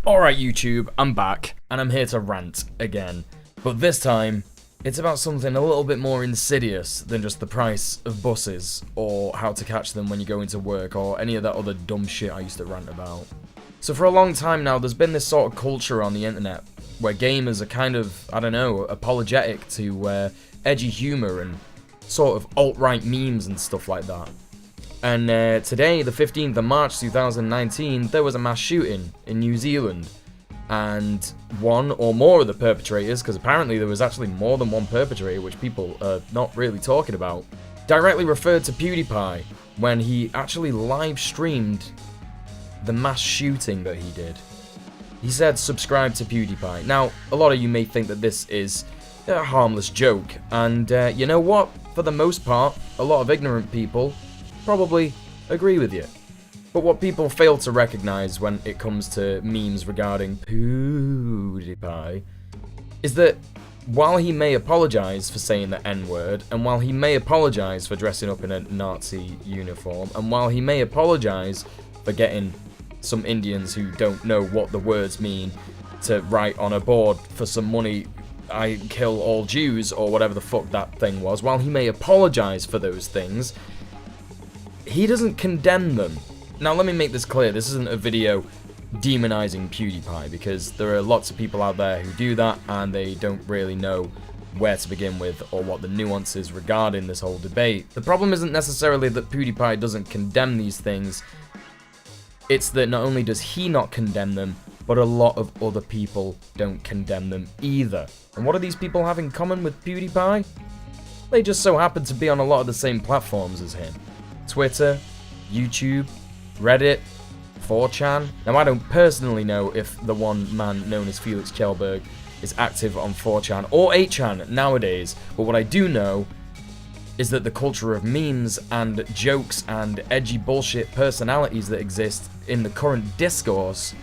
Alright YouTube, I'm back, and I'm here to rant again. But this time, it's about something a little bit more insidious than just the price of buses, or how to catch them when you go into work, or any of that other dumb shit I used to rant about. So for a long time now, there's been this sort of culture on the internet, where gamers are kind of, I don't know, apologetic to edgy humour and sort of alt-right memes and stuff like that. And today, the 15th of March 2019, there was a mass shooting in New Zealand. And one or more of the perpetrators, because apparently there was actually more than one perpetrator, which people are not really talking about, directly referred to Pewdiepie when he actually live streamed the mass shooting that he did. He said, subscribe to Pewdiepie. Now, a lot of you may think that this is a harmless joke, and you know what? For the most part, a lot of ignorant people probably agree with you. But what people fail to recognize when it comes to memes regarding Pewdiepie is that while he may apologize for saying the N-word, and while he may apologize for dressing up in a Nazi uniform, and while he may apologize for getting some Indians who don't know what the words mean to write on a board for some money, I kill all Jews, or whatever the fuck that thing was, while he may apologize for those things, he doesn't condemn them. Now let me make this clear, this isn't a video demonizing Pewdiepie, because there are lots of people out there who do that and they don't really know where to begin with or what the nuance is regarding this whole debate. The problem isn't necessarily that Pewdiepie doesn't condemn these things, it's that not only does he not condemn them, but a lot of other people don't condemn them either. And what do these people have in common with Pewdiepie? They just so happen to be on a lot of the same platforms as him. Twitter, YouTube, Reddit, 4chan. Now, I don't personally know if the one man known as Felix Kjellberg is active on 4chan or 8chan nowadays, but what I do know is that the culture of memes and jokes and edgy bullshit personalities that exist in the current discourse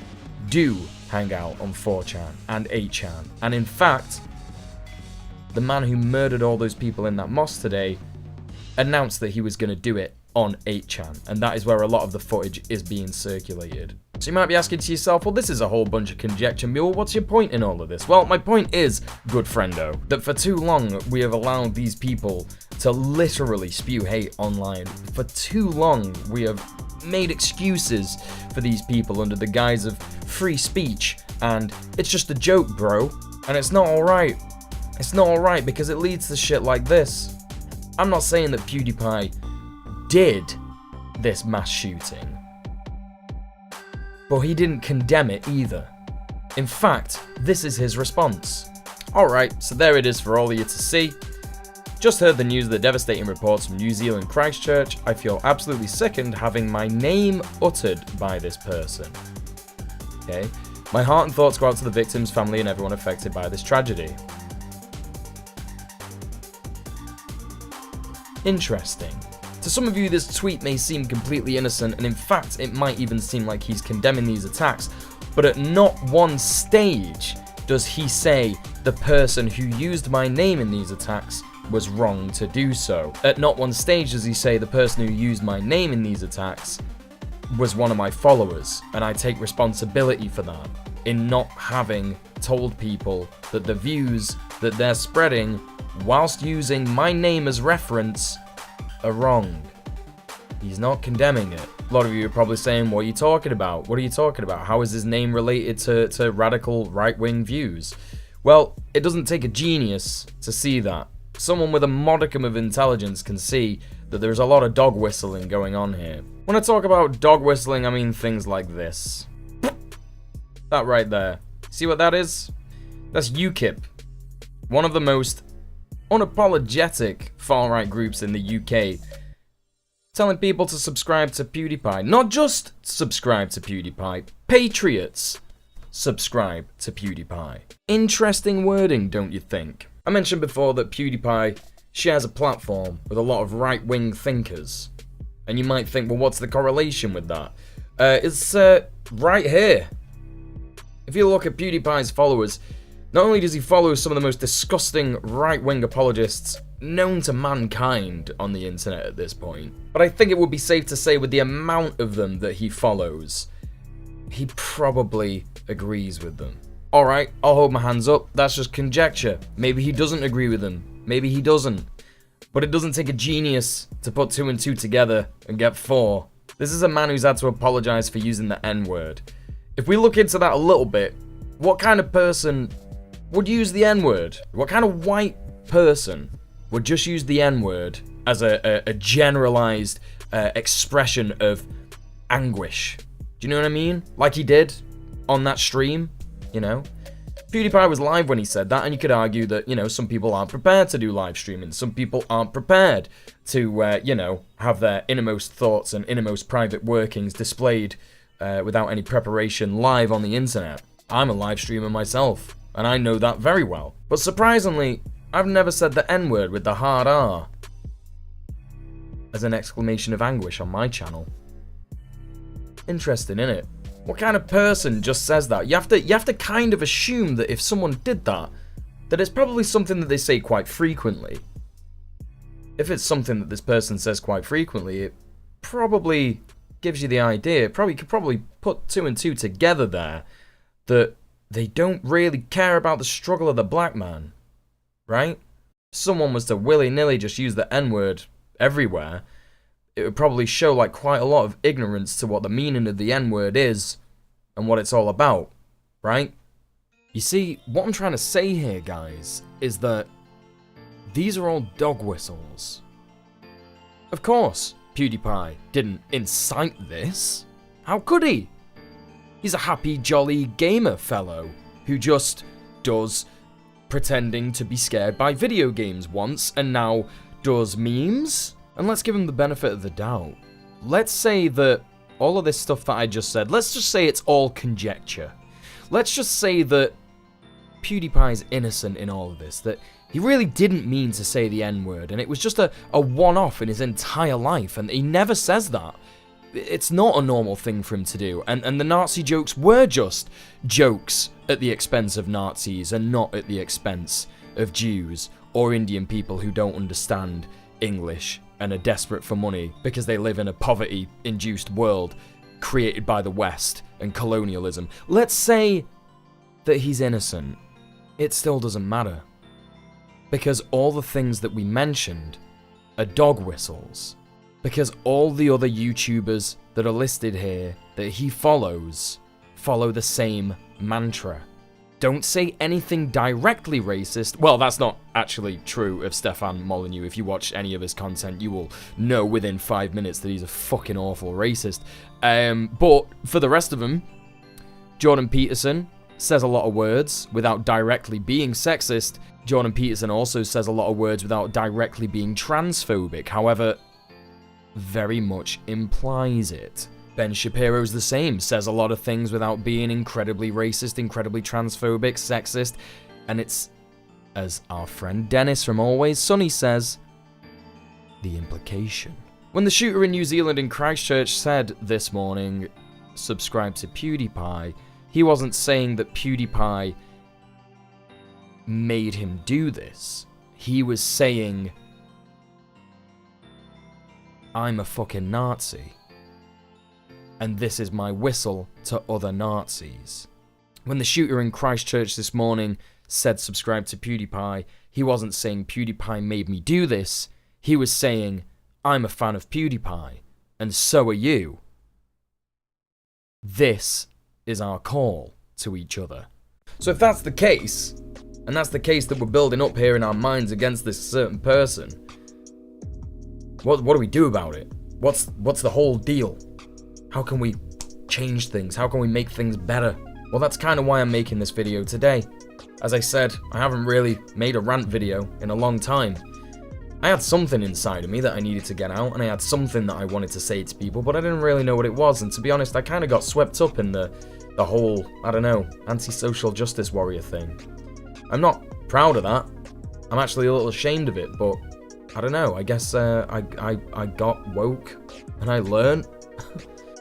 do hang out on 4chan and 8chan. And in fact, the man who murdered all those people in that mosque today announced that he was going to do it on 8chan, and that is where a lot of the footage is being circulated. So you might be asking to yourself, well, this is a whole bunch of conjecture, Mule, what's your point in all of this? Well, my point is, good friendo, that for too long we have allowed these people to literally spew hate online. For too long we have made excuses for these people under the guise of free speech, and it's just a joke, bro, and it's not alright. It's not alright because it leads to shit like this. I'm not saying that Pewdiepie did this mass shooting, but he didn't condemn it either. In fact, this is his response. Alright, so there it is for all of you to see. Just heard the news of the devastating reports from New Zealand Christchurch. I feel absolutely sickened having my name uttered by this person. Okay, my heart and thoughts go out to the victims, family, and everyone affected by this tragedy. Interesting. To some of you, this tweet may seem completely innocent, and in fact, it might even seem like he's condemning these attacks, but at not one stage does he say the person who used my name in these attacks was wrong to do so. At not one stage does he say the person who used my name in these attacks was one of my followers, and I take responsibility for that, in not having told people that the views that they're spreading whilst using my name as reference are wrong. He's not condemning it. A lot of you are probably saying, what are you talking about? What are you talking about? How is his name related to radical right-wing views? Well, it doesn't take a genius to see that. Someone with a modicum of intelligence can see that there's a lot of dog whistling going on here. When I talk about dog whistling, I mean things like this. That right there. See what that is? That's UKIP. One of the most unapologetic far-right groups in the UK, telling people to subscribe to Pewdiepie. Not just subscribe to Pewdiepie, patriots subscribe to Pewdiepie. Interesting wording, don't you think? I mentioned before that Pewdiepie shares a platform with a lot of right-wing thinkers, and you might think, well, what's the correlation with that? It's right here. If you look at Pewdiepie's followers, not only does he follow some of the most disgusting right-wing apologists known to mankind on the internet at this point, but I think it would be safe to say with the amount of them that he follows, he probably agrees with them. Alright, I'll hold my hands up, that's just conjecture. Maybe he doesn't agree with them, maybe he doesn't. But it doesn't take a genius to put 2 and 2 together and get 4. This is a man who's had to apologize for using the N-word. If we look into that a little bit, what kind of person would use the N-word? What kind of white person would just use the N-word as a generalized expression of anguish? Do you know what I mean? Like he did on that stream, you know? PewDiePie was live when he said that, and you could argue that, you know, some people aren't prepared to do live streaming. Some people aren't prepared to, you know, have their innermost thoughts and innermost private workings displayed without any preparation live on the internet. I'm a live streamer myself, and I know that very well. But surprisingly, I've never said the N-word with the hard R as an exclamation of anguish on my channel. Interesting, innit? What kind of person just says that? You have to kind of assume that if someone did that it's probably something that they say quite frequently. If it's something that this person says quite frequently, it probably gives you the idea. You could probably put 2 and 2 together there, that they don't really care about the struggle of the black man, right? If someone was to willy-nilly just use the N-word everywhere, it would probably show like quite a lot of ignorance to what the meaning of the N-word is and what it's all about, right? You see, what I'm trying to say here, guys, is that these are all dog whistles. Of course, PewDiePie didn't incite this. How could he? He's a happy, jolly gamer fellow who just does pretending to be scared by video games once and now does memes. And let's give him the benefit of the doubt. Let's say that all of this stuff that I just said, let's just say it's all conjecture. Let's just say that PewDiePie's innocent in all of this, that he really didn't mean to say the N-word, and it was just a one-off in his entire life, and he never says that. It's not a normal thing for him to do, and the Nazi jokes were just jokes at the expense of Nazis, and not at the expense of Jews or Indian people who don't understand English and are desperate for money because they live in a poverty-induced world created by the West and colonialism. Let's say that he's innocent. It still doesn't matter. Because all the things that we mentioned are dog whistles. Because all the other YouTubers that are listed here that he follows follow the same mantra. Don't say anything directly racist. Well, that's not actually true of Stefan Molyneux. If you watch any of his content, you will know within 5 minutes that he's a fucking awful racist. But for the rest of them, Jordan Peterson says a lot of words without directly being sexist. Jordan Peterson also says a lot of words without directly being transphobic. However, very much implies it. Ben Shapiro's the same, says a lot of things without being incredibly racist, incredibly transphobic, sexist, and it's, as our friend Dennis from Always Sunny says, the implication. When the shooter in New Zealand in Christchurch said this morning, subscribe to PewDiePie, he wasn't saying that PewDiePie made him do this. He was saying, I'm a fucking Nazi. And this is my whistle to other Nazis. When the shooter in Christchurch this morning said subscribe to PewDiePie, he wasn't saying PewDiePie made me do this. He was saying, I'm a fan of PewDiePie, and so are you. This is our call to each other. So if that's the case, and that's the case that we're building up here in our minds against this certain person, what do we do about it? What's the whole deal? How can we change things? How can we make things better? Well, that's kind of why I'm making this video today. As I said, I haven't really made a rant video in a long time. I had something inside of me that I needed to get out, and I had something that I wanted to say to people, but I didn't really know what it was, and to be honest, I kind of got swept up in the whole, I don't know, anti-social justice warrior thing. I'm not proud of that. I'm actually a little ashamed of it, but I don't know, I guess I got woke, and I learned.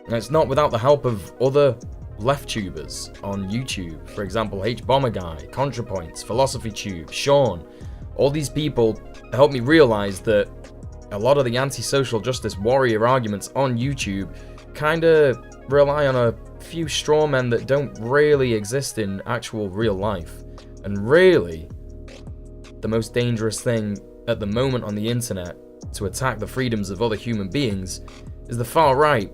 And it's not without the help of other left tubers on YouTube. For example, H-Bomber Guy, ContraPoints, Philosophy Tube, Sean. All these people helped me realize that a lot of the anti-social justice warrior arguments on YouTube kind of rely on a few straw men that don't really exist in actual real life. And really, the most dangerous thing at the moment on the internet to attack the freedoms of other human beings is the far right.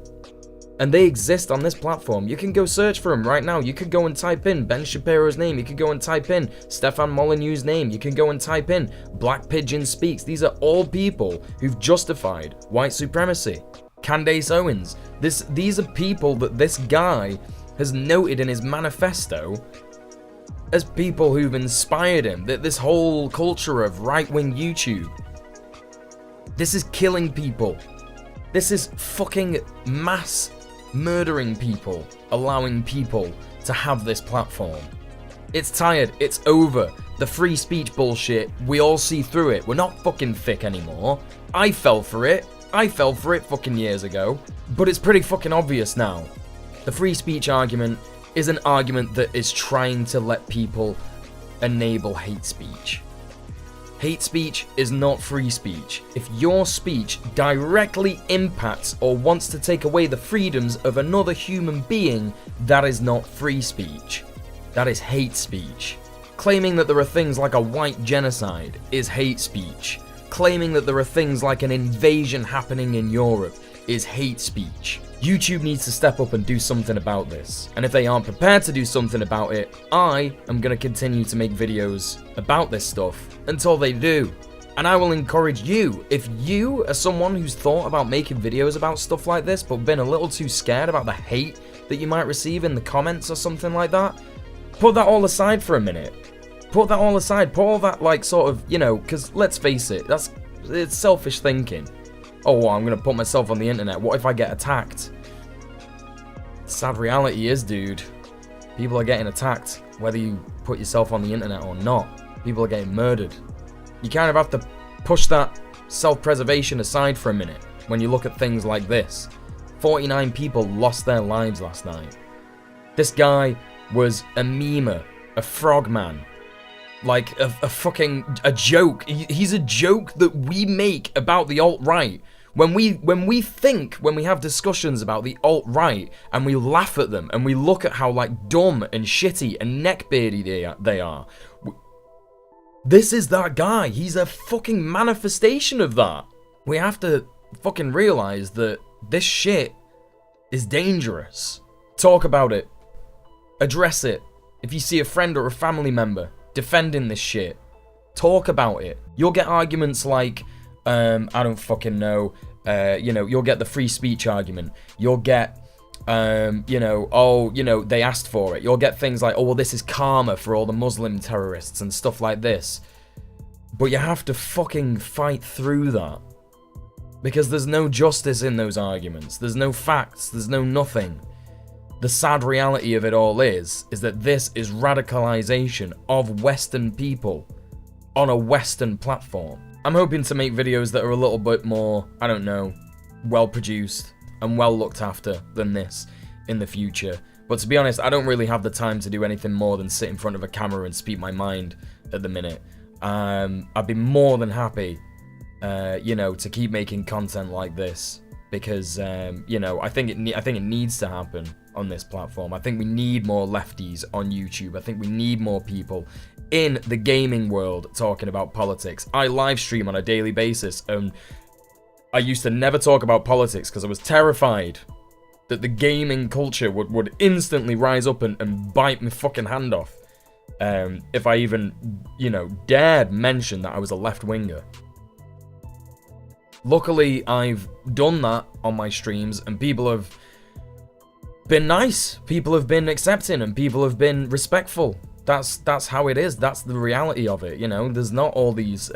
And they exist on this platform. You can go search for them right now. You could go and type in Ben Shapiro's name. You could go and type in Stefan Molyneux's name. You can go and type in Black Pigeon Speaks. These are all people who've justified white supremacy. Candace Owens. These are people that this guy has noted in his manifesto as people who've inspired him. That this whole culture of right-wing YouTube. This is killing people. This is fucking mass murdering people, allowing people to have this platform. It's tired, it's over. The free speech bullshit, we all see through it. We're not fucking thick anymore. I fell for it fucking years ago. But it's pretty fucking obvious now. The free speech argument is an argument that is trying to let people enable hate speech. Hate speech is not free speech. If your speech directly impacts or wants to take away the freedoms of another human being, that is not free speech. That is hate speech. Claiming that there are things like a white genocide is hate speech. Claiming that there are things like an invasion happening in Europe is hate speech. YouTube needs to step up and do something about this. And if they aren't prepared to do something about it, I am going to continue to make videos about this stuff until they do. And I will encourage you, if you are someone who's thought about making videos about stuff like this, but been a little too scared about the hate that you might receive in the comments or something like that, put that all aside for a minute. Put that all aside. Put all that, like, sort of, you know, because let's face it, it's selfish thinking. Oh, well, I'm going to put myself on the internet. What if I get attacked? Sad reality is, dude, people are getting attacked whether you put yourself on the internet or not. People are getting murdered. You kind of have to push that self-preservation aside for a minute when you look at things like this. 49 people lost their lives last night. This guy was a memer, a frogman, like a fucking joke. He's a joke that we make about the alt-right. When we have discussions about the alt-right and we laugh at them and we look at how like dumb and shitty and neckbeardy they are, this is that guy. He's a fucking manifestation of that. We have to fucking realize that this shit is dangerous. Talk about it. Address it. If you see a friend or a family member defending this shit, talk about it. You'll get arguments like, I don't fucking know, you'll get the free speech argument. You'll get, they asked for it. You'll get things like, oh, well, this is karma for all the Muslim terrorists and stuff like this. But you have to fucking fight through that. Because there's no justice in those arguments. There's no facts. There's no nothing. The sad reality of it all is that this is radicalization of Western people on a Western platform. I'm hoping to make videos that are a little bit more, I don't know, well produced and well looked after than this in the future. But to be honest, I don't really have the time to do anything more than sit in front of a camera and speak my mind at the minute. I'd be more than happy, to keep making content like this because, I think it needs to happen on this platform. I think we need more lefties on YouTube. I think we need more people in the gaming world talking about politics. I live stream on a daily basis, and I used to never talk about politics because I was terrified that the gaming culture would instantly rise up and bite my fucking hand off if I even, dared mention that I was a left-winger. Luckily, I've done that on my streams, and people have been nice. People have been accepting, and people have been respectful. That's how it is. That's the reality of it, There's not all these,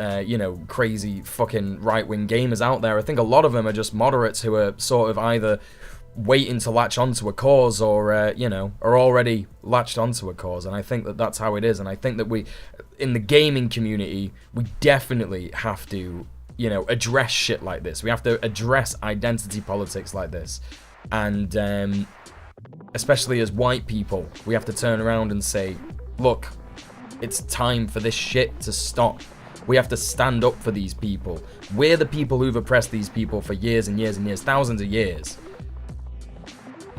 crazy fucking right-wing gamers out there. I think a lot of them are just moderates who are sort of either waiting to latch onto a cause or, are already latched onto a cause. And I think that that's how it is. And I think that we, in the gaming community, we definitely have to, address shit like this. We have to address identity politics like this. And, especially as white people, we have to turn around and say, look, it's time for this shit to stop. We have to stand up for these people. We're the people who've oppressed these people for years and years and years, thousands of years.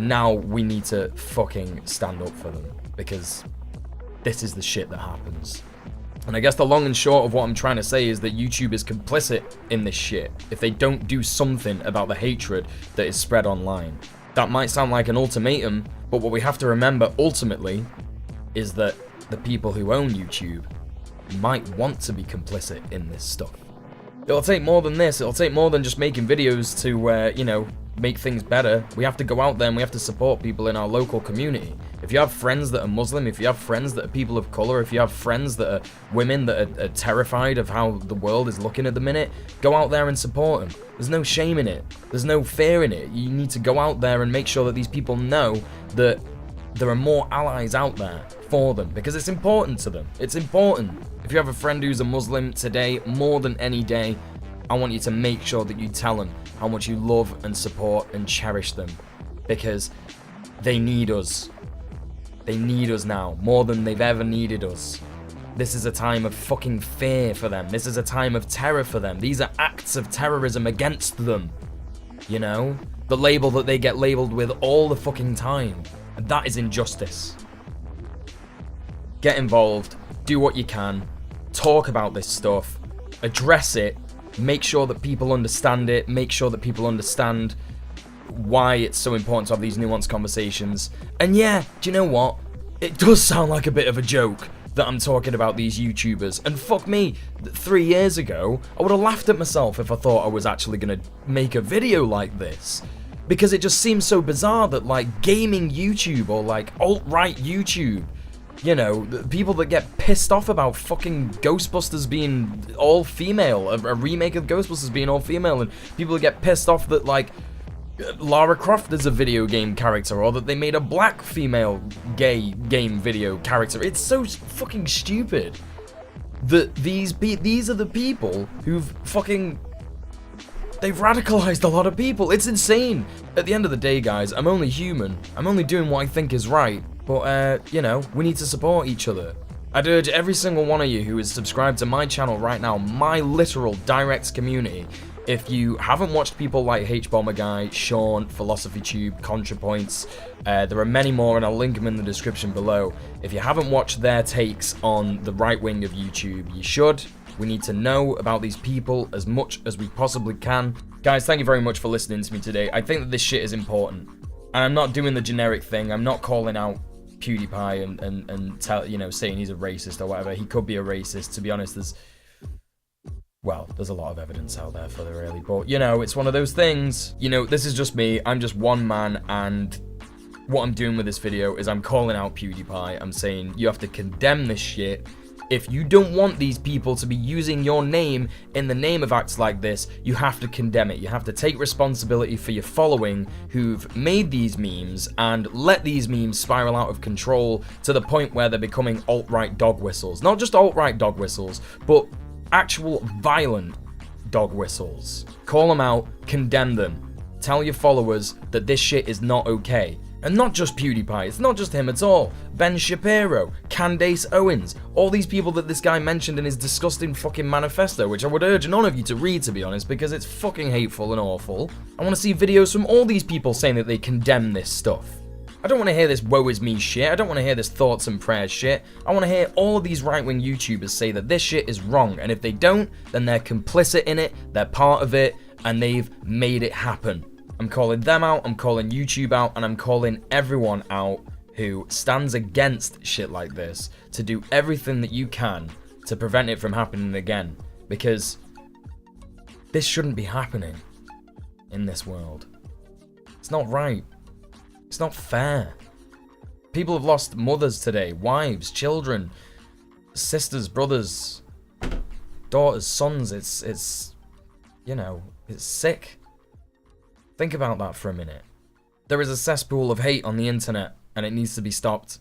now we need to fucking stand up for them, because this is the shit that happens. And I guess the long and short of what I'm trying to say is that YouTube is complicit in this shit if they don't do something about the hatred that is spread online. That might sound like an ultimatum, but what we have to remember ultimately is that the people who own YouTube might want to be complicit in this stuff. It'll take more than this. It'll take more than just making videos to, you know, make things better. We have to go out there and we have to support people in our local community. If you have friends that are Muslim, if you have friends that are people of color, if you have friends that are women that are terrified of how the world is looking at the minute, go out there and support them. There's no shame in it. There's no fear in it. You need to go out there and make sure that these people know that there are more allies out there for them, because it's important to them. It's important. If you have a friend who's a Muslim today, more than any day, I want you to make sure that you tell them how much you love and support and cherish them, because they need us. They need us now, more than they've ever needed us. This is a time of fucking fear for them. This is a time of terror for them. These are acts of terrorism against them. You know? The label that they get labeled with all the fucking time. And that is injustice. Get involved. Do what you can. Talk about this stuff. Address it. Make sure that people understand it. Make sure that people understand why it's so important to have these nuanced conversations. And yeah, do you know what? It does sound like a bit of a joke that I'm talking about these YouTubers. And fuck me, 3 years ago, I would have laughed at myself if I thought I was actually going to make a video like this. Because it just seems so bizarre that, like, gaming YouTube or, like, alt-right YouTube, you know, the people that get pissed off about fucking Ghostbusters being all-female, a remake of Ghostbusters being all-female, and people that get pissed off that, like, Lara Croft is a video game character, or that they made a black female gay game video character. It's so fucking stupid that these are the people who've fucking... They've radicalized a lot of people. It's insane. At the end of the day, guys, I'm only human. I'm only doing what I think is right. But, you know, we need to support each other. I'd urge every single one of you who is subscribed to my channel right now, my literal direct community, if you haven't watched people like H-Bomber Guy, Sean, Philosophy Tube, ContraPoints, there are many more and I'll link them in the description below. If you haven't watched their takes on the right wing of YouTube, you should. We need to know about these people as much as we possibly can. Guys, thank you very much for listening to me today. I think that this shit is important. And I'm not doing the generic thing. I'm not calling out Pewdiepie and tell, you know, saying he's a racist or whatever. He could be a racist. To be honest, there's a lot of evidence out there for the really. But, you know, it's one of those things. You know, this is just me. I'm just one man, and what I'm doing with this video is I'm calling out Pewdiepie. I'm saying you have to condemn this shit. If you don't want these people to be using your name in the name of acts like this, you have to condemn it. You have to take responsibility for your following who've made these memes and let these memes spiral out of control to the point where they're becoming alt-right dog whistles. Not just alt-right dog whistles, but actual violent dog whistles. Call them out, condemn them. Tell your followers that this shit is not okay. And not just PewDiePie, it's not just him at all. Ben Shapiro, Candace Owens, all these people that this guy mentioned in his disgusting fucking manifesto, which I would urge none of you to read, to be honest, because it's fucking hateful and awful. I want to see videos from all these people saying that they condemn this stuff. I don't want to hear this woe is me shit. I don't want to hear this thoughts and prayers shit. I want to hear all of these right-wing YouTubers say that this shit is wrong, and if they don't, then they're complicit in it, they're part of it, and they've made it happen. I'm calling them out, I'm calling YouTube out, and I'm calling everyone out who stands against shit like this to do everything that you can to prevent it from happening again. Because this shouldn't be happening in this world. It's not right. It's not fair. People have lost mothers today, wives, children, sisters, brothers, daughters, sons. It's you know, it's sick. Think about that for a minute. There is a cesspool of hate on the internet, and it needs to be stopped.